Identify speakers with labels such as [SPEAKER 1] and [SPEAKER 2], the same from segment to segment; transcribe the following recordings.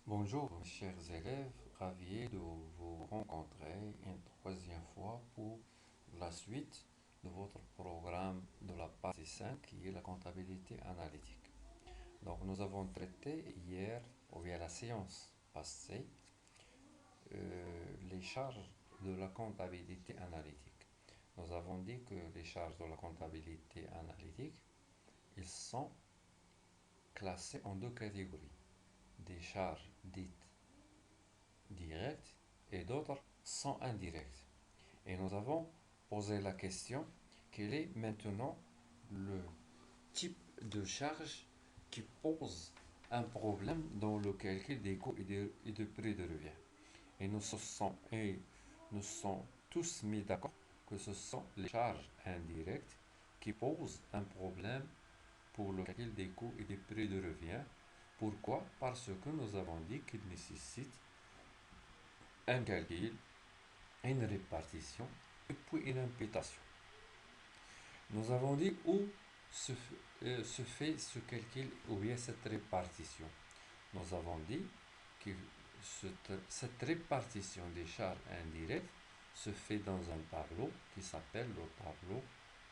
[SPEAKER 1] Bonjour, mes chers élèves, ravi de vous rencontrer une troisième fois pour la suite de votre programme de la partie 5 qui est la comptabilité analytique. Donc, nous avons traité hier, ou bien la séance passée, les charges de la comptabilité analytique. Nous avons dit que les charges de la comptabilité analytique, ils sont classés en deux catégories. Des charges dites directes et d'autres sont indirectes. Et nous avons posé la question, quel est maintenant le type de charge qui pose un problème dans le calcul des coûts et de prix de revient. Et nous sommes tous mis d'accord que ce sont les charges indirectes qui posent un problème pour le calcul des coûts et des prix de revient. Pourquoi? Parce que nous avons dit qu'ils nécessitent un calcul, une répartition et puis une imputation. Nous avons dit où se fait ce calcul ou bien cette répartition. Nous avons dit que cette répartition des charges indirectes se fait dans un tableau qui s'appelle le tableau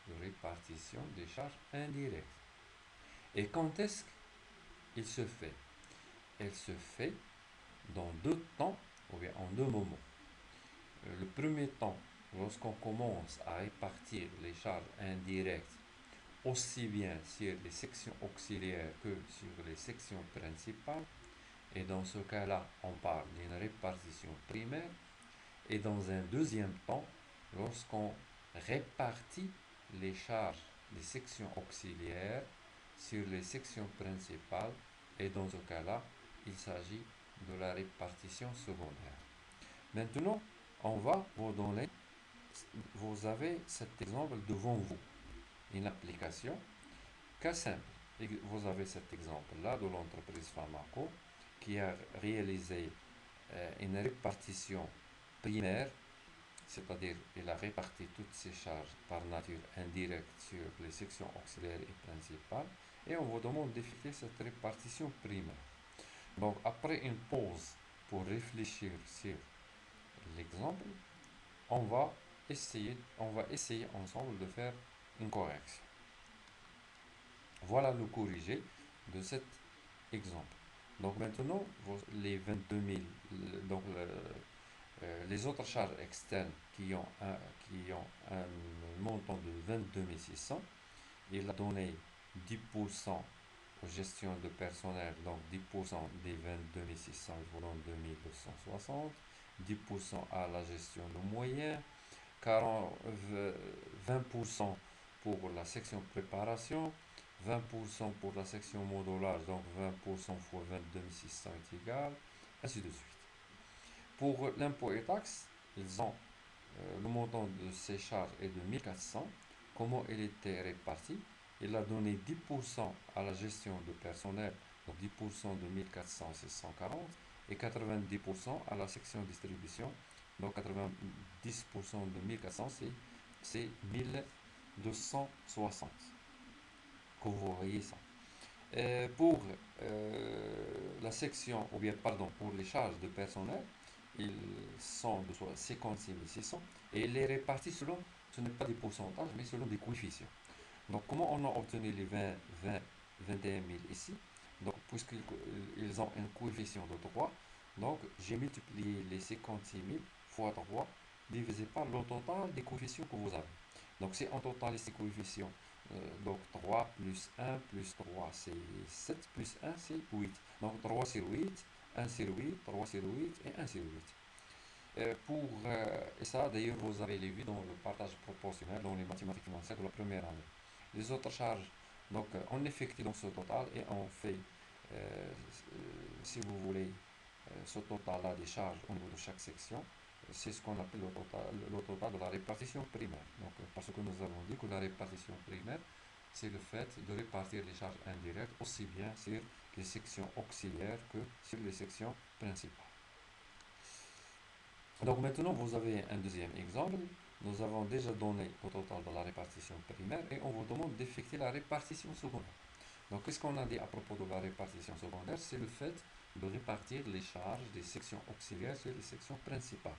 [SPEAKER 1] de répartition des charges indirectes. Et quand est-ce qu'il se fait? Elle se fait dans deux temps ou bien en deux moments. Le premier temps, lorsqu'on commence à répartir les charges indirectes aussi bien sur les sections auxiliaires que sur les sections principales, et dans ce cas-là, on parle d'une répartition primaire, et dans un deuxième temps, lorsqu'on répartit les charges des sections auxiliaires sur les sections principales, et dans ce cas-là, il s'agit de la répartition secondaire. Maintenant, on va vous donner, vous avez cet exemple devant vous, une application cas simple. Vous avez cet exemple-là de l'entreprise Pharmaco qui a réalisé une répartition primaire, c'est-à-dire il a réparti toutes ses charges par nature indirecte sur les sections auxiliaires et principales, et on vous demande d'effectuer cette répartition primaire. Donc après une pause pour réfléchir sur l'exemple, on va essayer ensemble de faire une correction. Voilà le corrigé de cet exemple. Donc maintenant, les 22 000, donc les autres charges externes qui ont un montant de 22 600, il a donné 10% aux gestions de personnel, donc 10% des 22 600, il vous donne 2260, 10% à la gestion de moyens, 20% pour la section préparation, 20% pour la section modulage, donc 20% fois 22 600 est égal, ainsi de suite. Pour l'impôt et taxes, ils ont le montant de ces charges est de 1400. Comment il était réparti? Il a donné 10% à la gestion de personnel, donc 10% de 1400 c'est 140, et 90% à la section distribution, donc 90% de 1400 c'est 1260. Que vous voyez ça. Pour la section, ou bien pardon, pour les charges de personnel, ils sont de 56 600 et il est réparti selon, ce n'est pas des pourcentages, mais selon des coefficients. Donc, comment on a obtenu les 20, 20, 21 000 ici? Donc, puisqu'ils ont un coefficient de 3, donc j'ai multiplié les 56 000 fois 3 divisé par le total des coefficients que vous avez. Donc, si on totalise ces coefficients, donc 3 plus 1 plus 3 c'est 7 plus 1 c'est 8. Donc 3 sur 8, 1 sur 8, 3 sur 8 et 1 sur 8. Et ça, d'ailleurs, vous avez vu dans le partage proportionnel dans les mathématiques financières de la première année. Les autres charges, donc on effectue donc ce total et on fait, si vous voulez, ce total-là des charges au niveau de chaque section. C'est ce qu'on appelle le total de la répartition primaire. Donc, parce que nous avons dit que la répartition primaire, c'est le fait de répartir les charges indirectes aussi bien sur les sections auxiliaires que sur les sections principales. Donc maintenant, vous avez un deuxième exemple. Nous avons déjà donné le total de la répartition primaire et on vous demande d'effectuer la répartition secondaire. Donc, qu'est-ce qu'on a dit à propos de la répartition secondaire? C'est le fait de répartir les charges des sections auxiliaires sur les sections principales.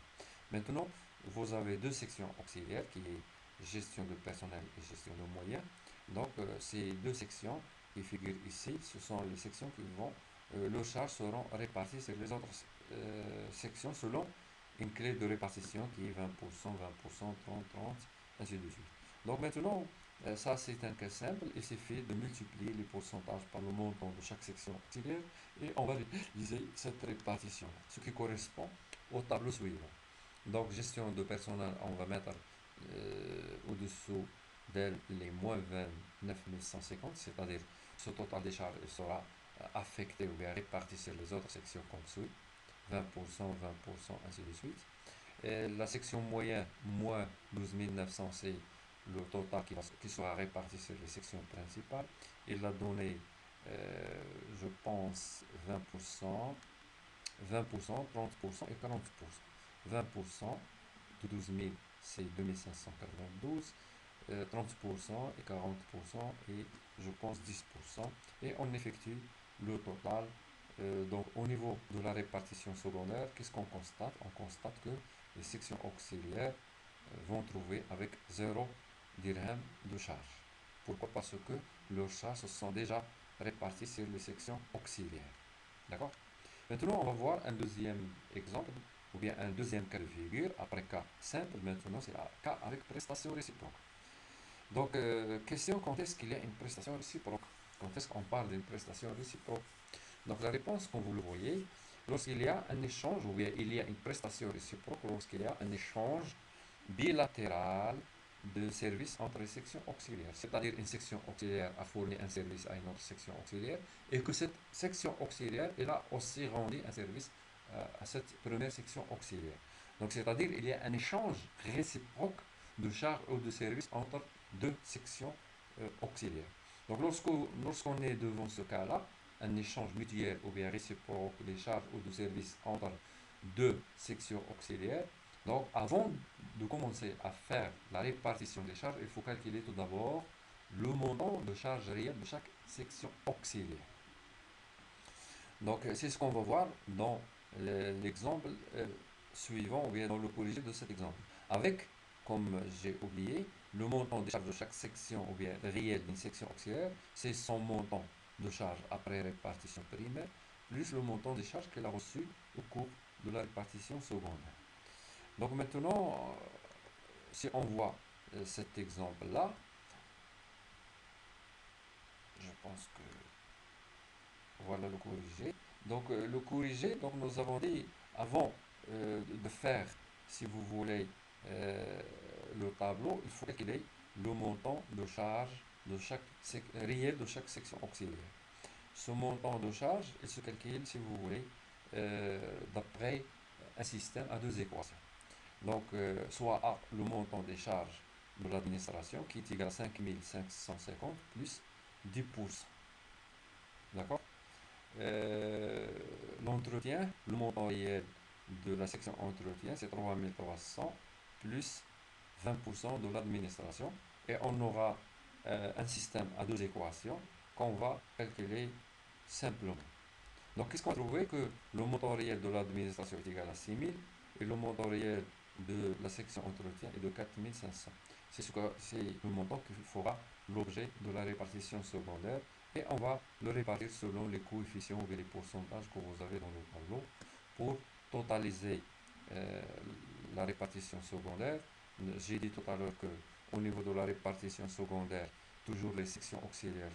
[SPEAKER 1] Maintenant, vous avez deux sections auxiliaires qui est gestion de personnel et gestion de moyens. Donc, ces deux sections qui figurent ici, ce sont les sections qui vont, leurs charges seront réparties sur les autres sections selon une clé de répartition qui est 20%, 20%, 30, 30, ainsi de suite. Donc maintenant, ça c'est un cas simple, il suffit de multiplier les pourcentages par le montant de chaque section auxiliaire et on va utiliser cette répartition, ce qui correspond au tableau suivant. Donc gestion de personnel, on va mettre au-dessous d'elle les moins 29 150, c'est-à-dire ce total des charges sera affecté ou bien réparti sur les autres sections comme suit, 20%, 20%, ainsi de suite. Et la section moyenne, moins 12 900, c'est le total qui sera réparti sur les sections principales. Il a donné, je pense, 20%, 20%, 30% et 40%. 20% de 12 000, c'est 2592, 30% et 40% et je pense 10%. Et on effectue le total. Donc au niveau de la répartition secondaire, qu'est-ce qu'on constate? On constate que les sections auxiliaires vont trouver avec 0 dirham de charge. Pourquoi? Parce que leurs charges se sont déjà réparties sur les sections auxiliaires. D'accord? Maintenant, on va voir un deuxième exemple, ou bien un deuxième cas de figure, après cas simple, maintenant c'est un cas avec prestation réciproque. Donc, question, quand est-ce qu'il y a une prestation réciproque? Quand est-ce qu'on parle d'une prestation réciproque? Donc, la réponse, comme vous le voyez, lorsqu'il y a un échange, ou bien il y a une prestation réciproque, lorsqu'il y a un échange bilatéral de services entre les sections auxiliaires. C'est-à-dire une section auxiliaire a fourni un service à une autre section auxiliaire et que cette section auxiliaire elle a aussi rendu un service à cette première section auxiliaire. Donc c'est-à-dire il y a un échange réciproque de charges ou de services entre deux sections auxiliaires. Donc lorsqu'on est devant ce cas-là, un échange mutuel ou bien réciproque des charges ou de services entre deux sections auxiliaires, donc, avant de commencer à faire la répartition des charges, il faut calculer tout d'abord le montant de charges réelles de chaque section auxiliaire. Donc, c'est ce qu'on va voir dans l'exemple suivant, ou bien dans le corrigé de cet exemple. Avec, comme j'ai oublié, le montant des charges de chaque section, ou bien réel d'une section auxiliaire, c'est son montant de charges après répartition primaire, plus le montant des charges qu'elle a reçu au cours de la répartition secondaire. Donc maintenant, si on voit cet exemple-là, je pense que voilà le corrigé. Donc le corrigé, donc nous avons dit avant de faire, si vous voulez, le tableau, il faut calculer le montant de charge de chaque réel de chaque section auxiliaire. Ce montant de charge, il se calcule, si vous voulez, d'après un système à deux équations. Donc, soit A, le montant des charges de l'administration qui est égal à 5550 plus 10%. D'accord? L'entretien, le montant réel de la section entretien, c'est 3300 plus 20% de l'administration. Et on aura un système à deux équations qu'on va calculer simplement. Donc, qu'est-ce qu'on a trouvé? Que le montant réel de l'administration est égal à 6000 et le montant réel de la section entretien est de 4500. C'est le montant qui fera l'objet de la répartition secondaire et on va le répartir selon les coefficients ou les pourcentages que vous avez dans le tableau pour totaliser euh, la répartition secondaire. J'ai dit tout à l'heure qu'au niveau de la répartition secondaire, toujours les sections auxiliaires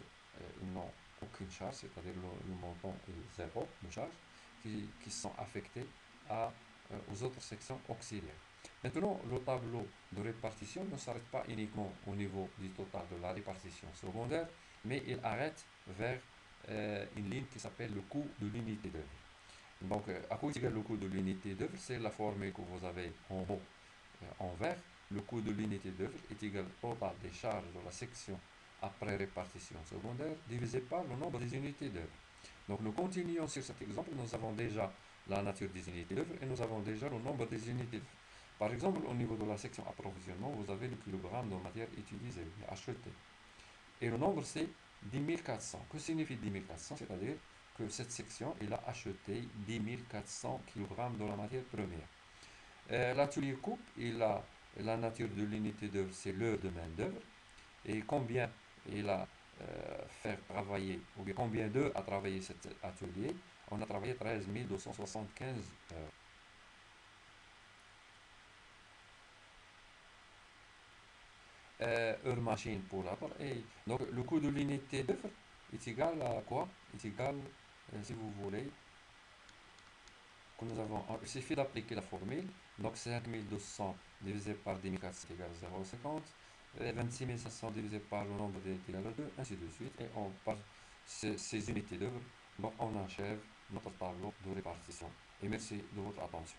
[SPEAKER 1] n'ont aucune charge, c'est-à-dire le montant est zéro de charge, qui sont affectés aux autres sections auxiliaires. Maintenant, le tableau de répartition ne s'arrête pas uniquement au niveau du total de la répartition secondaire, mais il arrête vers une ligne qui s'appelle le coût de l'unité d'œuvre. Donc, à quoi est égal le coût de l'unité d'œuvre? C'est la formule que vous avez en haut en vert. Le coût de l'unité d'œuvre est égal au total des charges de la section après répartition secondaire divisé par le nombre des unités d'œuvre. Donc nous continuons sur cet exemple, nous avons déjà la nature des unités d'œuvre et nous avons déjà le nombre des unités d'œuvre. Par exemple, au niveau de la section approvisionnement, vous avez le kilogramme de matière utilisée, achetée. Et le nombre c'est 10 400. Que signifie 10 400? C'est-à-dire que cette section, il a acheté 10 400 kg de la matière première. L'atelier coupe, la nature de l'unité d'œuvre, c'est l'heure de main-d'œuvre. Et combien il a fait travailler, ou bien combien d'heures a travaillé cet atelier? On a travaillé 13 275 heures. Heure machine pour l'apport. Et donc le coût de l'unité d'œuvre est égal à quoi? Est égal, si vous voulez, que nous avons, il suffit d'appliquer la formule. Donc 5200 divisé par 10 400 égale 0,50. Et 26 500 divisé par le nombre d'unités égale 2, ainsi de suite. Et on passe ces unités d'œuvre. Donc on achève notre tableau de répartition. Et merci de votre attention.